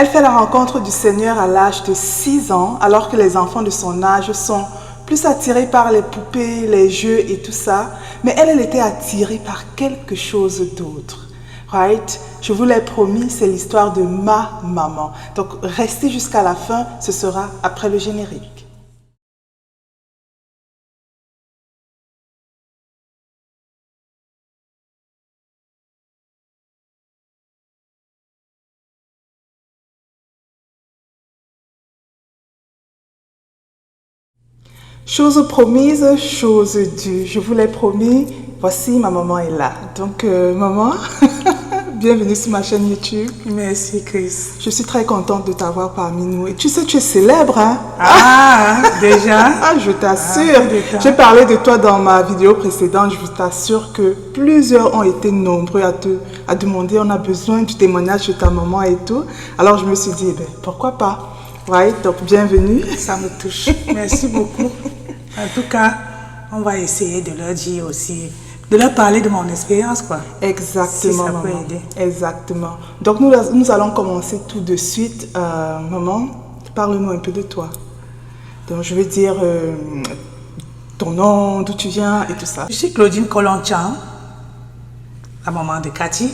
Elle fait la rencontre du Seigneur à l'âge de 6 ans, alors que les enfants de son âge sont plus attirés par les poupées, les jeux et tout ça. Mais elle était attirée par quelque chose d'autre. Right? Je vous l'ai promis, c'est l'histoire de ma maman. Donc, restez jusqu'à la fin, ce sera après le générique. Chose promise, chose due. Je vous l'ai promis, voici ma maman est là. Donc, maman, bienvenue sur ma chaîne YouTube. Merci Chris. Je suis très contente de t'avoir parmi nous. Et tu sais, tu es célèbre, hein? Ah, déjà? Ah, je t'assure. J'ai parlé de toi dans ma vidéo précédente. Je t'assure que plusieurs ont été nombreux à demander, on a besoin du témoignage de ta maman et tout. Alors, je me suis dit, eh ben, pourquoi pas? Ouais, donc bienvenue. Ça me touche. Merci beaucoup. En tout cas, on va essayer de leur dire aussi, de leur parler de mon expérience, quoi. Exactement, si ça maman. peut aider. Exactement. Donc, nous allons commencer tout de suite. Maman, parle-nous un peu de toi. Donc, je vais dire ton nom, d'où tu viens et tout ça. Je suis Claudine Kolonchan, la maman de Cathy.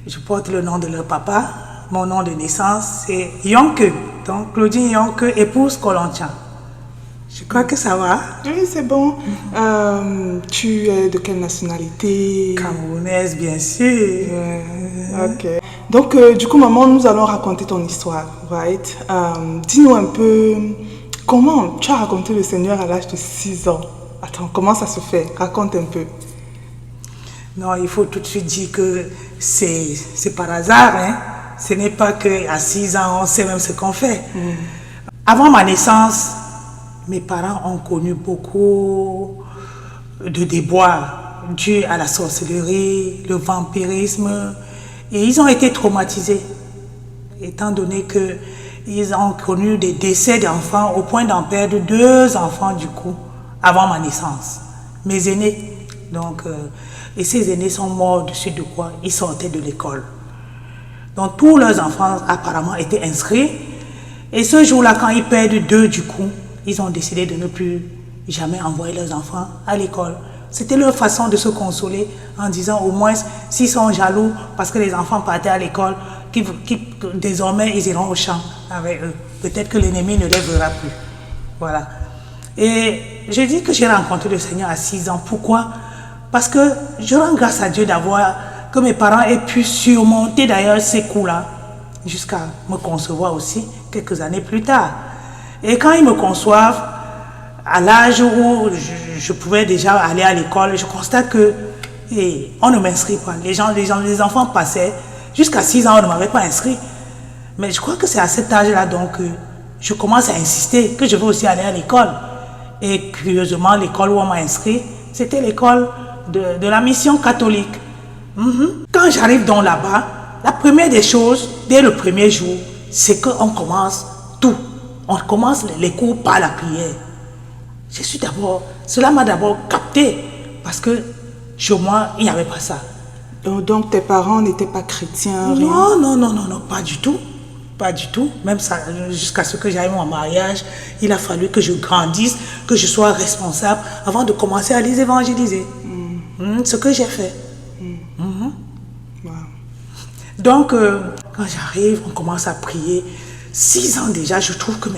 Je porte le nom de leur papa. Mon nom de naissance, c'est Yonke. Donc, Claudine Yonke, épouse Kolonchan. Je crois que ça va. Oui, c'est bon. Tu es de quelle nationalité? Camerounaise, bien sûr. Ok. Donc, du coup, maman, nous allons raconter ton histoire, right? Dis-nous un peu, comment tu as raconté le Seigneur à l'âge de 6 ans? Attends, comment ça se fait? Raconte un peu. Non, il faut tout de suite dire que c'est par hasard, hein. Ce n'est pas qu'à 6 ans, on sait même ce qu'on fait. Avant ma naissance, mes parents ont connu beaucoup de déboires dus à la sorcellerie, le vampirisme, et ils ont été traumatisés, étant donné qu'ils ont connu des décès d'enfants au point d'en perdre 2 enfants du coup, avant ma naissance, mes aînés. Donc, et ces aînés sont morts de suite de quoi? Ils sortaient de l'école. Donc tous leurs enfants apparemment étaient inscrits. Et ce jour-là, quand ils perdent 2 du coup, ils ont décidé de ne plus jamais envoyer leurs enfants à l'école. C'était leur façon de se consoler en disant au moins s'ils sont jaloux parce que les enfants partaient à l'école, désormais ils iront au champ avec eux. Peut-être que l'ennemi ne les verra plus. Voilà. Et je dis que j'ai rencontré le Seigneur à 6 ans. Pourquoi? Parce que je rends grâce à Dieu que mes parents aient pu surmonter d'ailleurs ces coups-là jusqu'à me concevoir aussi quelques années plus tard. Et quand ils me conçoivent, à l'âge où je pouvais déjà aller à l'école, je constate que on ne m'inscrit pas. Les enfants passaient, jusqu'à 6 ans, on ne m'avait pas inscrit. Mais je crois que c'est à cet âge-là donc je commence à insister que je veux aussi aller à l'école. Et curieusement, l'école où on m'a inscrit, c'était l'école de la mission catholique. Quand j'arrive donc là-bas, la première des choses, dès le premier jour, c'est qu'on commence tout. On commence les cours par la prière. Cela m'a d'abord capté, parce que chez moi, il n'y avait pas ça. Donc tes parents n'étaient pas chrétiens? Non, pas du tout. Pas du tout. Même ça, jusqu'à ce que j'aille mon mariage, il a fallu que je grandisse, que je sois responsable avant de commencer à les évangéliser. Ce que j'ai fait. Wow. Donc, quand j'arrive, on commence à prier. 6 ans déjà, je trouve que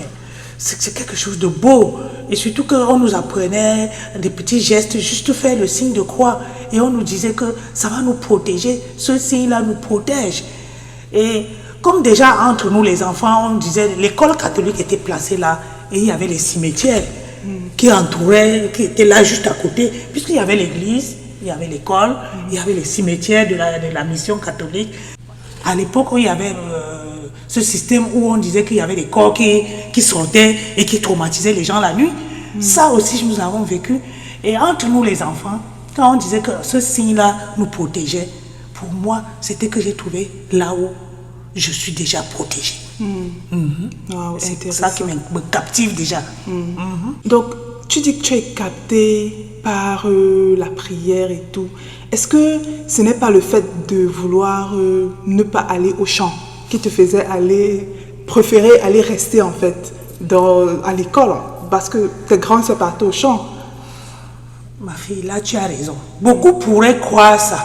c'est quelque chose de beau. Et surtout qu'on nous apprenait des petits gestes, juste faire le signe de croix. Et on nous disait que ça va nous protéger. Ce signe-là nous protège. Et comme déjà entre nous les enfants, on disait l'école catholique était placée là. Et il y avait les cimetières qui entouraient, qui étaient là juste à côté. Puisqu'il y avait l'église, il y avait l'école, il y avait les cimetières de la mission catholique. À l'époque où il y avait ce système où on disait qu'il y avait des corps qui sortaient et qui traumatisaient les gens la nuit, ça aussi nous avons vécu. Et entre nous les enfants, quand on disait que ce signe-là nous protégeait, pour moi, c'était que j'ai trouvé là où je suis déjà protégée. Wow, c'est ça qui me captive déjà. Donc, tu dis que tu es capté par la prière et tout. Est-ce que ce n'est pas le fait de vouloir ne pas aller au champ qui te faisait préférer aller rester en fait à l'école parce que tes grandes sœurs partaient au champ? Ma fille, là tu as raison. Beaucoup pourraient croire ça.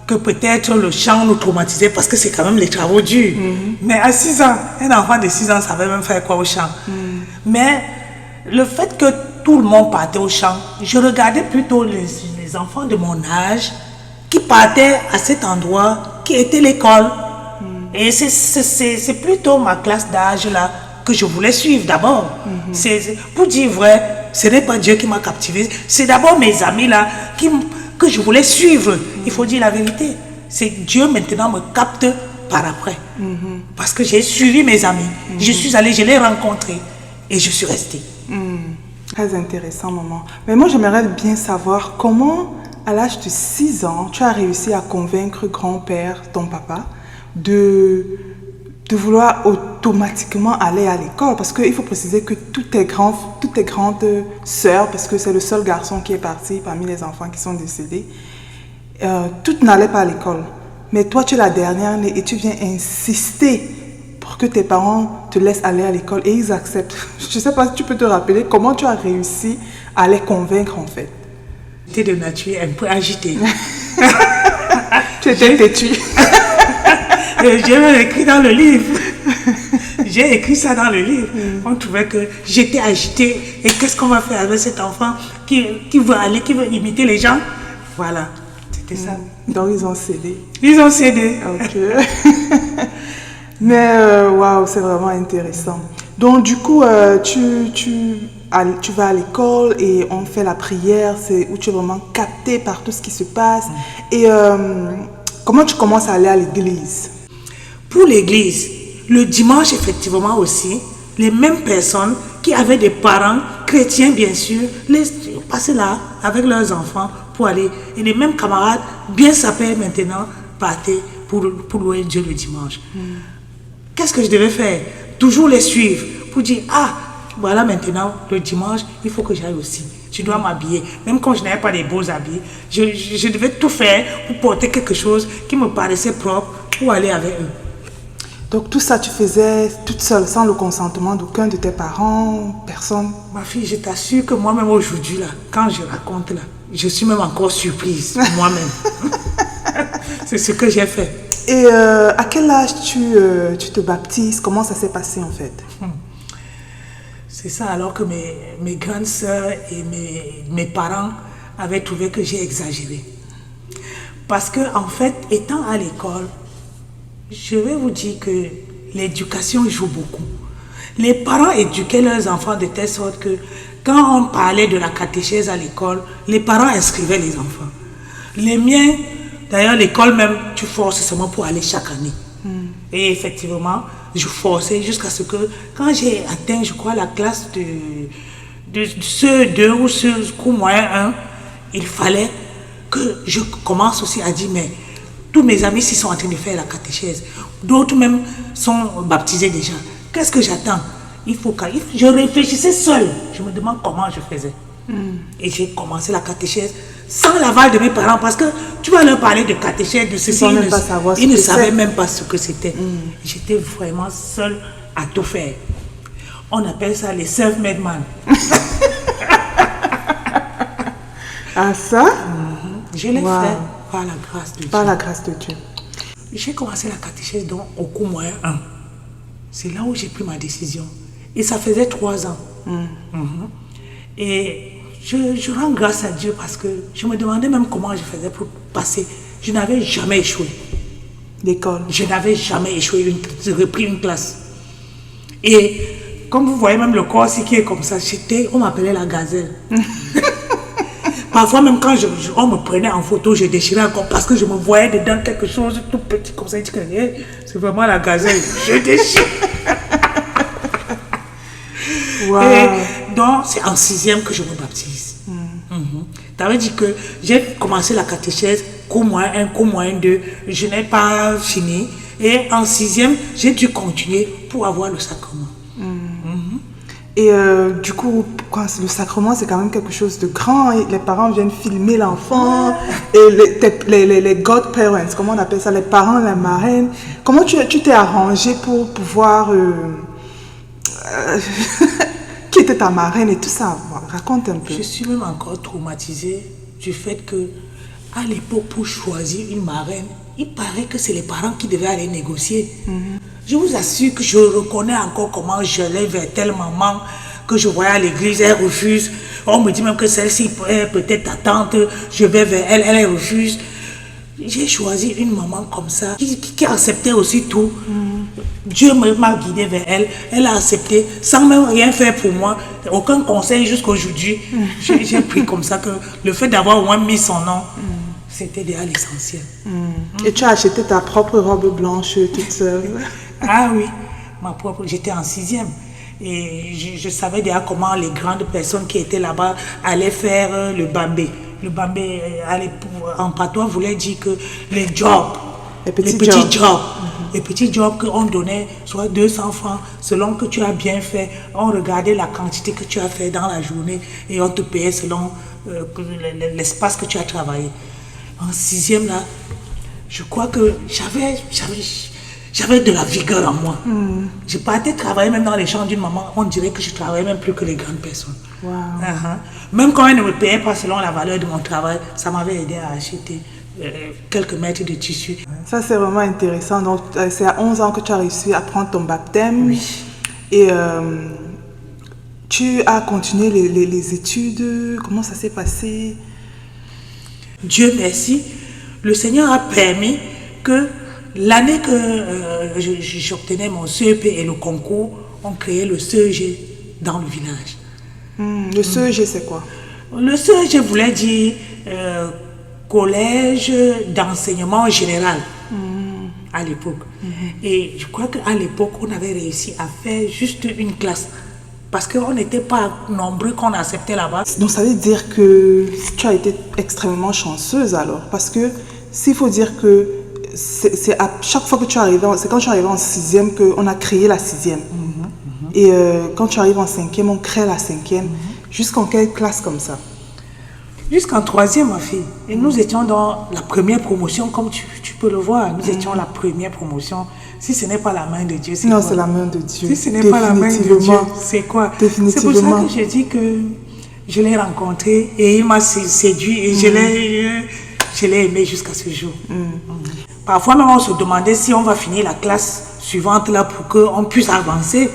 Que peut-être le champ nous traumatisait parce que c'est quand même les travaux durs. Mais à 6 ans, un enfant de 6 ans savait même faire quoi au champ. Mais le fait que tout le monde partait au champ, je regardais plutôt les enfants de mon âge qui partaient à cet endroit qui était l'école. Et c'est plutôt ma classe d'âge là que je voulais suivre d'abord. Pour dire vrai, ce n'est pas Dieu qui m'a captivé, c'est d'abord mes amis là que je voulais suivre. Il faut dire la vérité. C'est Dieu maintenant me capte par après. Parce que j'ai suivi mes amis. Je suis allée, je les ai rencontrés et je suis restée. Très intéressant, maman. Mais moi, j'aimerais bien savoir comment, à l'âge de 6 ans, tu as réussi à convaincre grand-père, ton papa, de vouloir automatiquement aller à l'école. Parce qu'il faut préciser que toutes tes grandes sœurs, parce que c'est le seul garçon qui est parti parmi les enfants qui sont décédés, toutes n'allaient pas à l'école. Mais toi, tu es la dernière née et tu viens insister pour que tes parents te laissent aller à l'école et ils acceptent. Je ne sais pas si tu peux te rappeler comment tu as réussi à les convaincre en fait. J'étais de nature un peu agitée. Tu étais têtue. J'ai écrit dans le livre. J'ai écrit ça dans le livre. On trouvait que j'étais agitée. Et qu'est-ce qu'on va faire avec cet enfant qui veut imiter les gens? Voilà, c'était ça. Donc ils ont cédé. Ils ont cédé. Ok. Mais waouh, c'est vraiment intéressant. Donc du coup, tu vas à l'école et on fait la prière, c'est où tu es vraiment capté par tout ce qui se passe. Et comment tu commences à aller à l'église? Pour l'église, le dimanche, effectivement aussi, les mêmes personnes qui avaient des parents chrétiens, bien sûr, passaient là avec leurs enfants pour aller. Et les mêmes camarades, bien sapés maintenant, partaient pour louer Dieu le dimanche. Qu'est-ce que je devais faire? Toujours les suivre pour dire, ah, voilà maintenant, le dimanche, il faut que j'aille aussi. Je dois m'habiller. Même quand je n'avais pas des beaux habits, je devais tout faire pour porter quelque chose qui me paraissait propre pour aller avec eux. Donc tout ça, tu faisais toute seule, sans le consentement d'aucun de tes parents, personne? Ma fille, je t'assure que moi-même aujourd'hui, là, quand je raconte, là, je suis même encore surprise, moi-même. C'est ce que j'ai fait. Et à quel âge tu te baptises? Comment ça s'est passé en fait? C'est ça, alors que mes grandes sœurs et mes parents avaient trouvé que j'ai exagéré. Parce que, en fait, étant à l'école, je vais vous dire que l'éducation joue beaucoup. Les parents éduquaient leurs enfants de telle sorte que quand on parlait de la catéchèse à l'école, les parents inscrivaient les enfants. Les miens, d'ailleurs, l'école même, tu forces seulement pour aller chaque année. Et effectivement, je forçais jusqu'à ce que, quand j'ai atteint, je crois, la classe de CE2 ou CE moyen 1, il fallait que je commence aussi à dire, mais tous mes amis s'y sont en train de faire la catéchèse. D'autres même sont baptisés déjà. Qu'est-ce que j'attends? Je réfléchissais seule. Je me demande comment je faisais. Et j'ai commencé la catéchèse sans l'aval de mes parents parce que tu vas leur parler de catéchèse, de ceci. Ils ne savaient même pas ce que c'était. J'étais vraiment seule à tout faire. On appelle ça les self-made man. Ah ça? Je l'ai fait par la grâce de Dieu. Par la grâce de Dieu. J'ai commencé la catéchèse donc au cours moyen 1. C'est là où j'ai pris ma décision. Et ça faisait 3 ans. Et je rends grâce à Dieu parce que je me demandais même comment je faisais pour passer. Je n'avais jamais échoué. L'école. Je n'avais jamais échoué. J'ai repris une classe. Et comme vous voyez même le corps aussi qui est comme ça, on m'appelait la gazelle. Parfois même quand on me prenait en photo, je déchirais encore parce que je me voyais dedans quelque chose tout petit comme ça. Je disais, c'est vraiment la gazelle. Je déchire. Wow. Et donc, c'est en 6e que je me baptise. Ça veut dire que j'ai commencé la catéchèse, cours moyen 1, cours moyen 2. Je n'ai pas fini. Et en 6e, j'ai dû continuer pour avoir le sacrement. Et du coup, quand le sacrement, c'est quand même quelque chose de grand. Et les parents viennent filmer l'enfant. Et les godparents, comment on appelle ça, les parents, la marraine. Comment tu t'es arrangé pour pouvoir... qui était ta marraine et tout ça? Raconte un peu. Je suis même encore traumatisée du fait que, à l'époque, pour choisir une marraine, il paraît que c'est les parents qui devaient aller négocier. Je vous assure que je reconnais encore comment je l'ai vers telle maman que je voyais à l'église, elle refuse. On me dit même que celle-ci est peut-être ta tante, je vais vers elle, elle refuse. J'ai choisi une maman comme ça, qui acceptait aussi tout. Dieu m'a guidé vers elle, elle a accepté, sans même rien faire pour moi, aucun conseil jusqu'aujourd'hui. J'ai pris comme ça que le fait d'avoir au moins mis son nom, c'était déjà l'essentiel. Et tu as acheté ta propre robe blanche toute seule? Ah oui, j'étais en 6e. Et je savais déjà comment les grandes personnes qui étaient là-bas allaient faire le bambé. Le bambé, en patois, voulait dire que les jobs, les petits jobs. Les petits jobs qu'on donnait, soit 200 francs, selon que tu as bien fait. On regardait la quantité que tu as fait dans la journée et on te payait selon l'espace que tu as travaillé. En 6e, là, je crois que j'avais de la vigueur en moi. Je partais travailler même dans les champs d'une maman, on dirait que je travaillais même plus que les grandes personnes. Wow. Même quand elle ne me payait pas selon la valeur de mon travail, ça m'avait aidé à acheter quelques mètres de tissu. Ça, c'est vraiment intéressant. Donc, c'est à 11 ans que tu as réussi à prendre ton baptême. Oui. Et tu as continué les études. Comment ça s'est passé? Dieu merci, le Seigneur a permis que l'année que j'obtenais mon CEP et le concours, on créait le CEG dans le village. Le CEG, c'est quoi? Le CEG voulait dire collège d'enseignement général à l'époque. Et je crois qu'à l'époque, on avait réussi à faire juste une classe. Parce qu'on n'était pas nombreux qu'on acceptait là-bas. Donc ça veut dire que tu as été extrêmement chanceuse alors. Parce que s'il faut dire que c'est à chaque fois que tu arrives, c'est quand tu arrives en 6e qu'on a créé la 6e. Et quand tu arrives en 5e, on crée la 5e. Jusqu'en quelle classe comme ça? Jusqu'en 3e, ma fille. Et nous étions dans la première promotion, comme tu peux le voir. Nous étions la première promotion. Si ce n'est pas la main de Dieu, c'est quoi? Non, c'est la main de Dieu. Si ce n'est pas la main de Dieu, c'est quoi? C'est pour ça que je dis que je l'ai rencontré et il m'a séduit et je l'ai aimé jusqu'à ce jour. Parfois même on se demandait si on va finir la classe suivante là pour qu'on puisse avancer.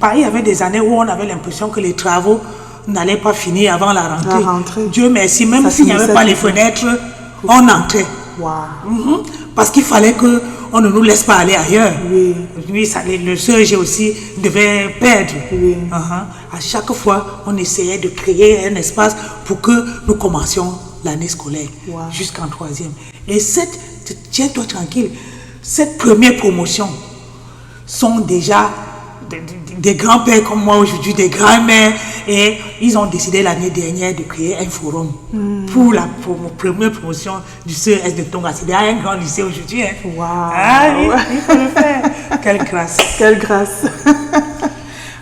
Pareil, il y avait des années où on avait l'impression que les travaux n'allaient pas finir avant la rentrée. Dieu merci, même s'il n'y avait pas les fenêtres, on entrait. Wow. Parce qu'il fallait qu'on ne nous laisse pas aller ailleurs. Oui, le CEG aussi devait perdre. À chaque fois, on essayait de créer un espace pour que nous commencions l'année scolaire jusqu'en 3e. Et tiens-toi tranquille, cette première promotion sont déjà des grands-pères comme moi aujourd'hui, des grands-mères, et ils ont décidé l'année dernière de créer un forum pour la première promotion du CES de Tonga. C'est déjà un grand lycée aujourd'hui. Wow. Ah oui, il faut le faire. Quelle grâce. Quelle grâce.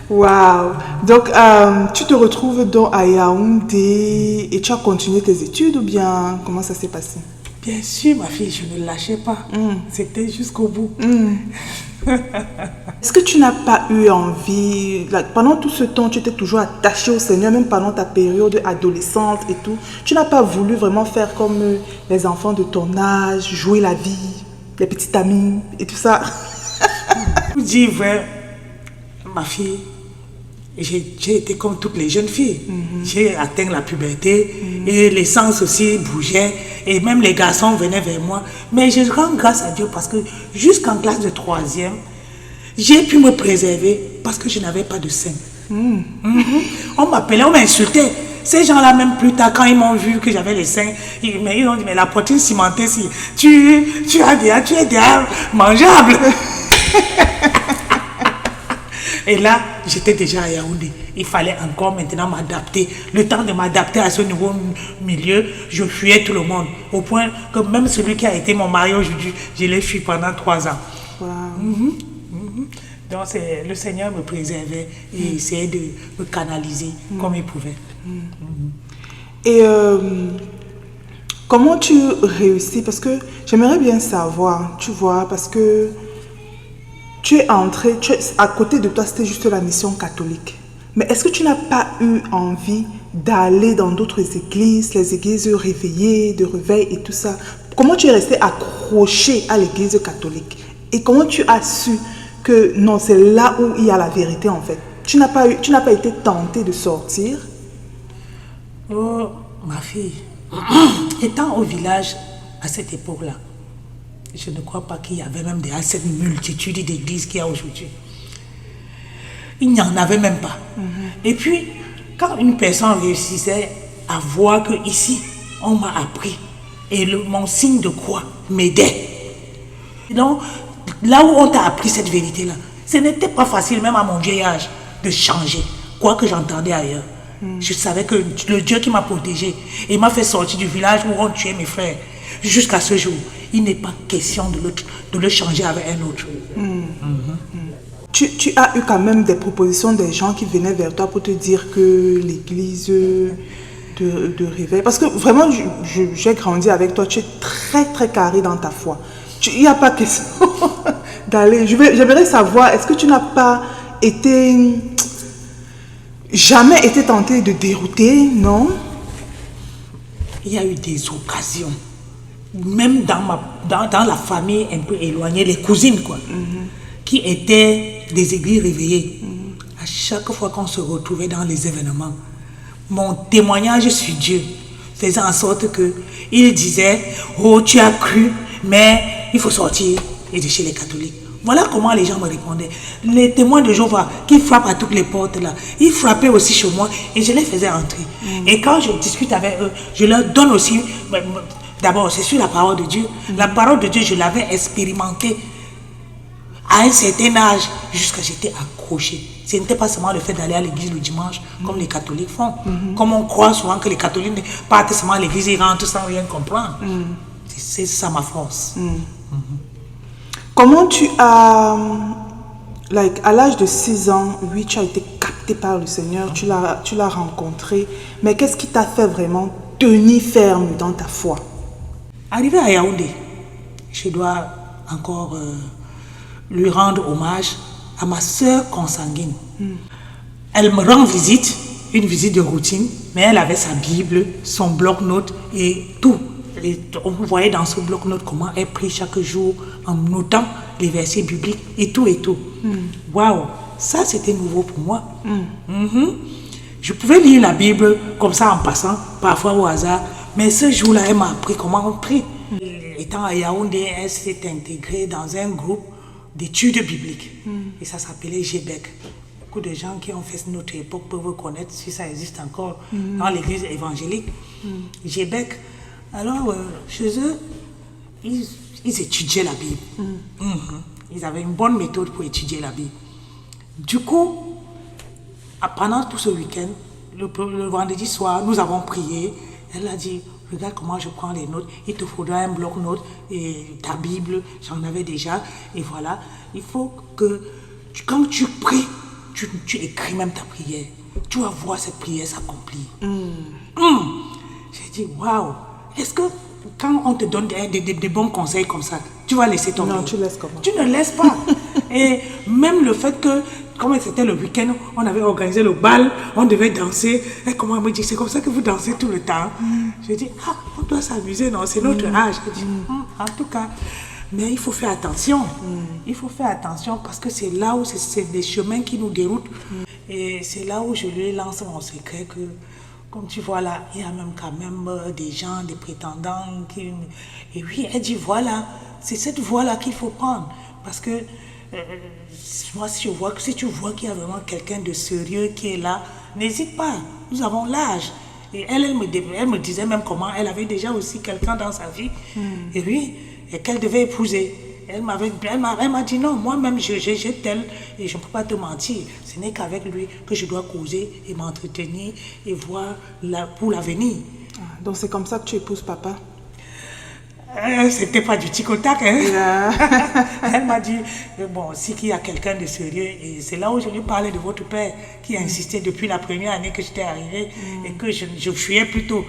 Wow. Donc, tu te retrouves donc à Yaoundé et tu as continué tes études ou bien comment ça s'est passé? Bien sûr, ma fille, je ne lâchais pas. C'était jusqu'au bout. Est-ce que tu n'as pas eu envie, pendant tout ce temps, tu étais toujours attachée au Seigneur, même pendant ta période adolescente et tout, tu n'as pas voulu vraiment faire comme les enfants de ton âge, jouer la vie, les petites amies et tout ça? Je vous dis vrai, ma fille, j'ai été comme toutes les jeunes filles. J'ai atteint la puberté et les sens aussi bougeaient et même les garçons venaient vers moi. Mais je rends grâce à Dieu parce que jusqu'en classe de 3e, j'ai pu me préserver parce que je n'avais pas de sein. On m'appelait, on m'insultait. Ces gens-là, même plus tard, quand ils m'ont vu que j'avais les seins, ils ont dit, mais la poitrine cimentée, si tu es déjà mangeable. Et là, j'étais déjà à Yaoundé. Il fallait encore maintenant m'adapter. Le temps de m'adapter à ce nouveau milieu, je fuyais tout le monde. Au point que même celui qui a été mon mari aujourd'hui, je l'ai fui pendant 3 ans. Wow. Donc le Seigneur me préservait et essayait de me canaliser comme il pouvait. Et comment tu réussis? Parce que j'aimerais bien savoir, tu vois, parce que tu es entré, à côté de toi, c'était juste la mission catholique. Mais est-ce que tu n'as pas eu envie d'aller dans d'autres églises, les églises réveillées, de réveil et tout ça? Comment tu es resté accroché à l'église catholique? Et comment tu as su que non, c'est là où il y a la vérité en fait? Tu n'as pas été tenté de sortir? Oh, ma fille, étant au village à cette époque-là, je ne crois pas qu'il y avait même déjà cette multitude d'églises qu'il y a aujourd'hui. Il n'y en avait même pas. Et puis, quand une personne réussissait à voir que ici, on m'a appris, et mon signe de croix m'aidait. Donc, là où on t'a appris cette vérité-là, ce n'était pas facile, même à mon vieil âge, de changer, quoi que j'entendais ailleurs. Je savais que le Dieu qui m'a protégé et m'a fait sortir du village où on tuait mes frères, jusqu'à ce jour, il n'est pas question de le changer avec un autre. Tu as eu quand même des propositions des gens qui venaient vers toi pour te dire que l'église de réveil... Parce que vraiment, j'ai grandi avec toi, tu es très très carré dans ta foi. Il n'y a pas question d'aller... J'aimerais savoir, est-ce que tu n'as pas jamais été tenté de dérouter, non? Il y a eu des occasions, même dans la famille un peu éloignée, les cousines quoi, qui étaient des églises réveillées. À chaque fois qu'on se retrouvait dans les événements, mon témoignage sur Dieu faisait en sorte que il disait, oh tu as cru, mais il faut sortir et de chez les catholiques. Voilà comment les gens me répondaient. Les témoins de Jéhovah qui frappent à toutes les portes là, ils frappaient aussi chez moi et je les faisais entrer. Et quand je discute avec eux, je leur donne aussi, d'abord c'est sur la parole de Dieu. La parole de Dieu, je l'avais expérimentée à un certain âge jusqu'à j'étais accroché. Ce n'était pas seulement le fait d'aller à l'église le dimanche comme les catholiques font. Comme on croit souvent que les catholiques partent seulement à l'église et rentrent sans rien comprendre. C'est ça ma force. Comment tu as, à l'âge de 6 ans, oui, tu as été capté par le Seigneur, tu l'as rencontré, mais qu'est-ce qui t'a fait vraiment tenir ferme dans ta foi? Arrivé à Yaoundé, je dois encore lui rendre hommage à ma sœur consanguine. Elle me rend visite, une visite de routine, mais elle avait sa Bible, son bloc-notes et tout. Et on voyait dans ce bloc-notes comment elle prie chaque jour en notant les versets bibliques et tout et tout. Waouh, ça c'était nouveau pour moi. Je pouvais lire la Bible comme ça en passant, parfois au hasard, mais ce jour-là, elle m'a appris comment on prie. Étant à Yaoundé, elle s'est intégrée dans un groupe d'études bibliques et ça s'appelait GBEC. Beaucoup de gens qui ont fait notre époque peuvent connaître si ça existe encore dans l'église évangélique. GBEC. Alors, chez eux, ils étudiaient la Bible. Ils avaient une bonne méthode pour étudier la Bible. Du coup, pendant tout ce week-end, le vendredi soir, nous avons prié. Elle a dit, regarde comment je prends les notes. Il te faudra un bloc-notes et ta Bible, j'en avais déjà. Et voilà, il faut que quand tu pries, tu écris même ta prière. Tu vas voir cette prière s'accomplir. J'ai dit, waouh! Est-ce que quand on te donne des bons conseils comme ça, tu vas laisser tomber? Non, tu laisses comment? Tu ne laisses pas. Et même le fait que, comme c'était le week-end, on avait organisé le bal, on devait danser. Et comment elle me dit, c'est comme ça que vous dansez tout le temps? Je dis, on doit s'amuser, non, c'est notre âge. Je dis, en tout cas, mais il faut faire attention. Il faut faire attention parce que c'est là où c'est des chemins qui nous déroutent. Et c'est là où je lui lance mon secret que, comme tu vois là, il y a même quand même des gens, des prétendants qui... Et oui, elle dit, voilà, c'est cette voie-là qu'il faut prendre. Parce que moi, si tu vois qu'il y a vraiment quelqu'un de sérieux qui est là, n'hésite pas, nous avons l'âge. Et elle me disait même comment elle avait déjà aussi quelqu'un dans sa vie. Et oui, et qu'elle devait épouser. Elle m'a dit non, moi-même j'ai tel et je ne peux pas te mentir. Ce n'est qu'avec lui que je dois causer et m'entretenir et voir pour l'avenir. Donc c'est comme ça que tu épouses papa? C'était pas du tic au tac, hein. Yeah. Elle m'a dit, bon, si qu'il y a quelqu'un de sérieux, et c'est là où je lui parlais de votre père, qui a insisté depuis la première année que j'étais arrivée, et que je fuyais plutôt.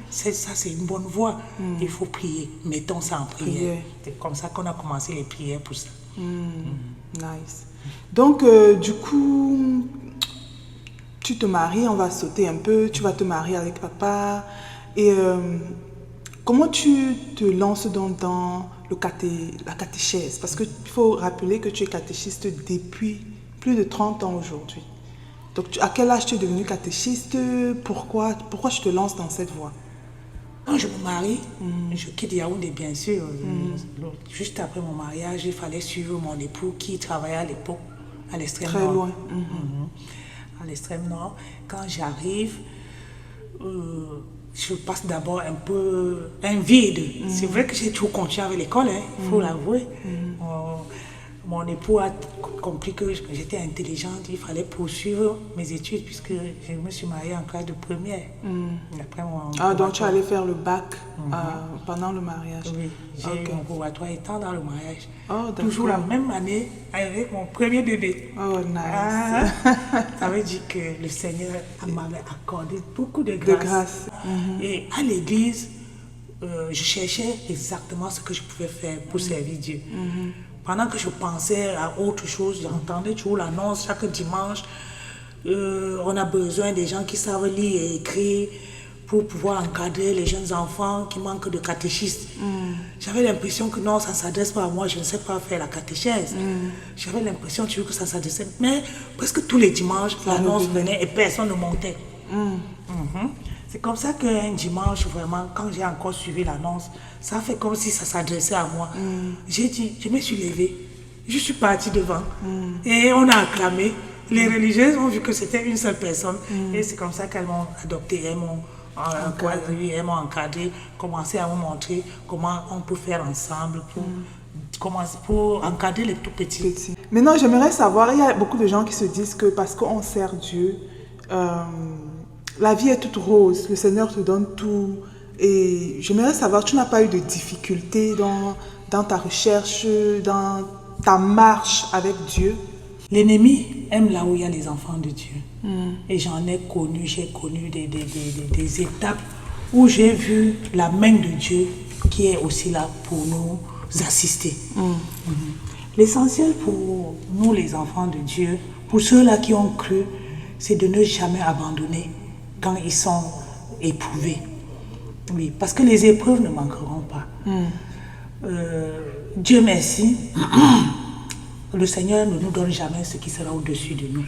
Ça, c'est une bonne voie. Il faut prier. Mettons ça en prière. Prier. C'est comme ça qu'on a commencé les prières pour ça. Nice. Donc, du coup, tu te maries, on va sauter un peu, tu vas te marier avec papa. Et comment tu te lances donc dans la catéchèse? Parce qu'il faut rappeler que tu es catéchiste depuis plus de 30 ans aujourd'hui. Donc, à quel âge tu es devenu catéchiste? Pourquoi tu te lances dans cette voie? Quand je me marie, je quitte Yaoundé, bien sûr. Juste après mon mariage, il fallait suivre mon époux qui travaillait à l'époque à l'extrême nord. Très loin. À l'extrême nord. Quand j'arrive, je passe d'abord un vide. C'est vrai que j'ai toujours continué avec l'école, il faut l'avouer. Mon époux a compris que j'étais intelligente, il fallait poursuivre mes études puisque je me suis mariée en classe de première. Après Donc tu allais faire le bac pendant le mariage. Oui, j'ai eu mon probatoire étant dans le mariage. Oh, toujours la même année avec mon premier bébé. Oh, nice. Ça veut dire que le Seigneur m'avait accordé beaucoup de grâce. Et à l'église, je cherchais exactement ce que je pouvais faire pour servir Dieu. Pendant que je pensais à autre chose, j'entendais toujours l'annonce chaque dimanche. On a besoin des gens qui savent lire et écrire pour pouvoir encadrer les jeunes enfants qui manquent de catéchistes. J'avais l'impression que non, ça ne s'adresse pas à moi, je ne sais pas faire la catéchèse. J'avais l'impression toujours que ça s'adressait. Mais presque tous les dimanches, l'annonce venait et personne ne montait. C'est comme ça qu'un dimanche, vraiment, quand j'ai encore suivi l'annonce, ça fait comme si ça s'adressait à moi. J'ai dit, je me suis levée, je suis partie devant et on a acclamé. Les religieuses ont vu que c'était une seule personne et c'est comme ça qu'elles m'ont adopté, elles m'ont encadré, commencé à me montrer comment on peut faire ensemble pour encadrer les tout petits. Maintenant, j'aimerais savoir, il y a beaucoup de gens qui se disent que parce qu'on sert Dieu, la vie est toute rose, le Seigneur te donne tout. Et j'aimerais savoir, tu n'as pas eu de difficultés dans ta recherche, dans ta marche avec Dieu? L'ennemi aime là où il y a les enfants de Dieu. Et j'ai connu des étapes où j'ai vu la main de Dieu qui est aussi là pour nous assister. L'essentiel pour nous les enfants de Dieu, pour ceux-là qui ont cru, c'est de ne jamais abandonner quand ils sont éprouvés. Oui, parce que les épreuves ne manqueront pas. Dieu merci, le Seigneur ne nous donne jamais ce qui sera au-dessus de nous.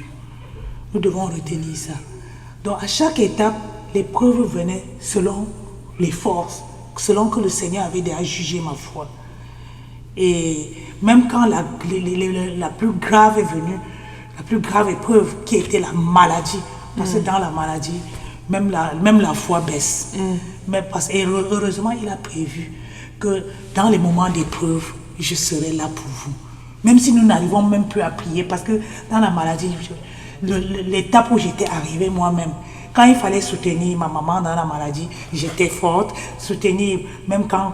Nous devons retenir ça. Donc à chaque étape, l'épreuve venait selon les forces, selon que le Seigneur avait déjà jugé ma foi. Et même quand la plus grave est venue, la plus grave épreuve qui était la maladie, parce que dans la maladie, même la foi baisse. Et heureusement, il a prévu que dans les moments d'épreuve, je serai là pour vous. Même si nous n'arrivons même plus à prier, parce que dans la maladie, l'étape où j'étais arrivée moi-même, quand il fallait soutenir ma maman dans la maladie, j'étais forte. Soutenir, même quand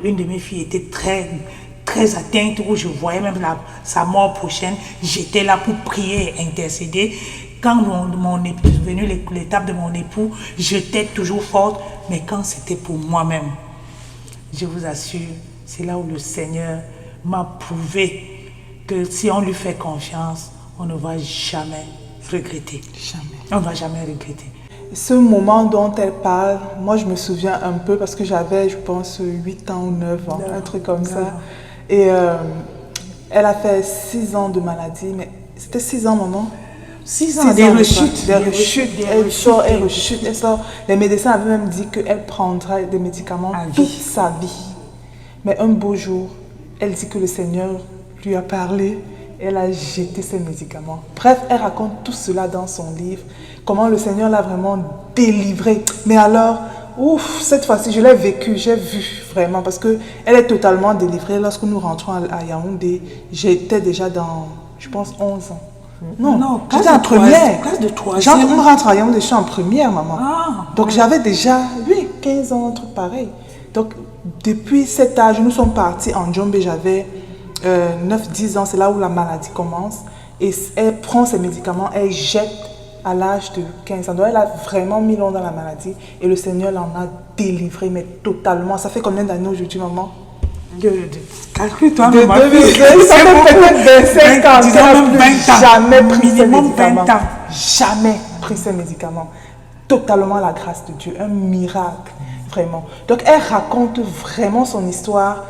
une de mes filles était très atteinte, où je voyais même sa mort prochaine, j'étais là pour prier et intercéder. Quand mon époux est venu, l'étape de mon époux, j'étais toujours forte, mais quand c'était pour moi-même, je vous assure, c'est là où le Seigneur m'a prouvé que si on lui fait confiance, on ne va jamais regretter. Jamais. On ne va jamais regretter. Ce moment dont elle parle, moi je me souviens un peu parce que j'avais, je pense, 8 ans ou 9 ans, un truc comme ça. Et elle a fait 6 ans de maladie, mais c'était 6 ans, maman? 6 ans, des rechutes. Elle sort. Les médecins avaient même dit qu'elle prendra des médicaments toute sa vie. Mais un beau jour, elle dit que le Seigneur lui a parlé. Elle a jeté ses médicaments. Bref, elle raconte tout cela dans son livre. Comment le Seigneur l'a vraiment délivrée. Mais alors, cette fois-ci, je l'ai vécu, j'ai vu vraiment. Parce qu'elle est totalement délivrée. Lorsque nous rentrons à Yaoundé, j'étais déjà dans, je pense, 11 ans. Non, j'étais en première. Classe de 3e. On rentre à Yaoundé, je suis en première, maman. Ah, donc j'avais déjà, 15 ans, un truc pareil. Donc, depuis cet âge, nous sommes partis en Djombe, j'avais 9-10 ans, c'est là où la maladie commence. Et elle prend ses médicaments, elle jette à l'âge de 15 ans. Donc elle a vraiment mis long dans la maladie et le Seigneur l'en a délivré, mais totalement. Ça fait combien d'années aujourd'hui, maman? Calcule-toi, De maman. 2020, ça fait peut-être 25 ans. Disons même 20 ans. Jamais pris ses Minimum médicaments. 20 ans. Jamais pris ses médicaments. Totalement la grâce de Dieu, un miracle, vraiment. Donc elle raconte vraiment son histoire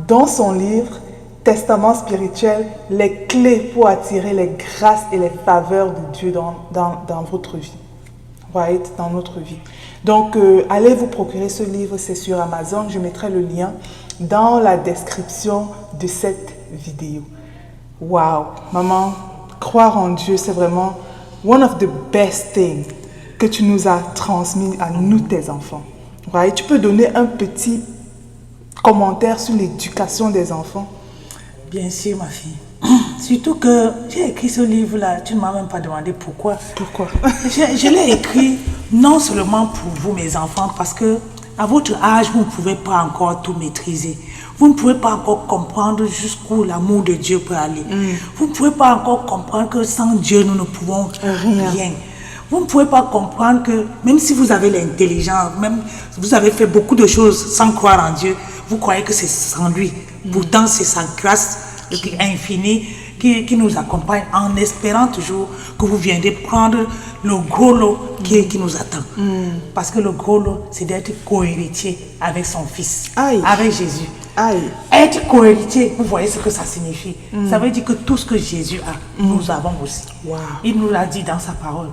dans son livre Testament spirituel, les clés pour attirer les grâces et les faveurs de Dieu dans votre vie. Right? Dans notre vie. Donc, allez vous procurer ce livre, c'est sur Amazon. Je mettrai le lien dans la description de cette vidéo. Waouh! Maman, croire en Dieu, c'est vraiment one of the best things que tu nous as transmis à nous, tes enfants. Right? Tu peux donner un petit commentaire sur l'éducation des enfants? Bien sûr, ma fille. Surtout que j'ai écrit ce livre-là, tu ne m'as même pas demandé pourquoi. Pourquoi? Je l'ai écrit non seulement pour vous, mes enfants, parce que à votre âge, vous ne pouvez pas encore tout maîtriser. Vous ne pouvez pas encore comprendre jusqu'où l'amour de Dieu peut aller. Vous ne pouvez pas encore comprendre que sans Dieu, nous ne pouvons rien. Vous ne pouvez pas comprendre que même si vous avez l'intelligence, même si vous avez fait beaucoup de choses sans croire en Dieu, vous croyez que c'est sans lui. Pourtant, c'est sa grâce infinie qui nous accompagne en espérant toujours que vous viendrez prendre le gros lot qui nous attend. Parce que le gros lot, c'est d'être co-héritier avec son fils, avec Jésus. Être co-héritier, vous voyez ce que ça signifie. Ça veut dire que tout ce que Jésus a, nous avons aussi. Il nous l'a dit dans sa parole.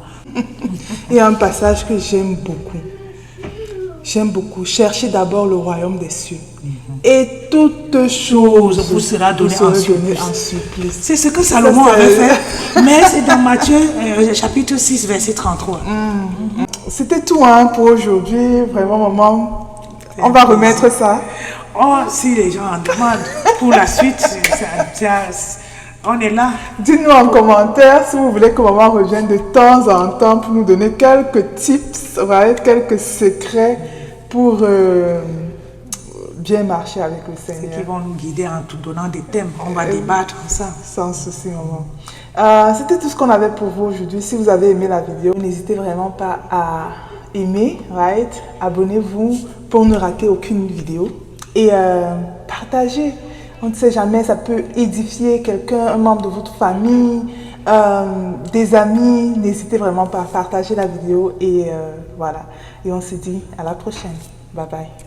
Il y a un passage que j'aime beaucoup. J'aime beaucoup. Cherchez d'abord le royaume des cieux. Et toutes choses vous sera donné en surplus. C'est ce que Salomon avait fait. Mais c'est dans Matthieu chapitre 6, verset 33. C'était tout pour aujourd'hui. Vraiment, maman. On va remettre ça. Oh, si les gens en demandent pour la suite, on est là. Dites-nous en commentaire si vous voulez que maman revienne de temps en temps pour nous donner quelques tips, quelques secrets pour bien marcher avec le Seigneur. Ceux qui vont nous guider en tout donnant des thèmes. On va débattre ensemble. Sans souci, maman. C'était tout ce qu'on avait pour vous aujourd'hui. Si vous avez aimé la vidéo, n'hésitez vraiment pas à aimer, abonnez-vous pour ne rater aucune vidéo. Et partagez. On ne sait jamais, ça peut édifier quelqu'un, un membre de votre famille, des amis. N'hésitez vraiment pas à partager la vidéo. Et voilà. Et on se dit à la prochaine. Bye bye.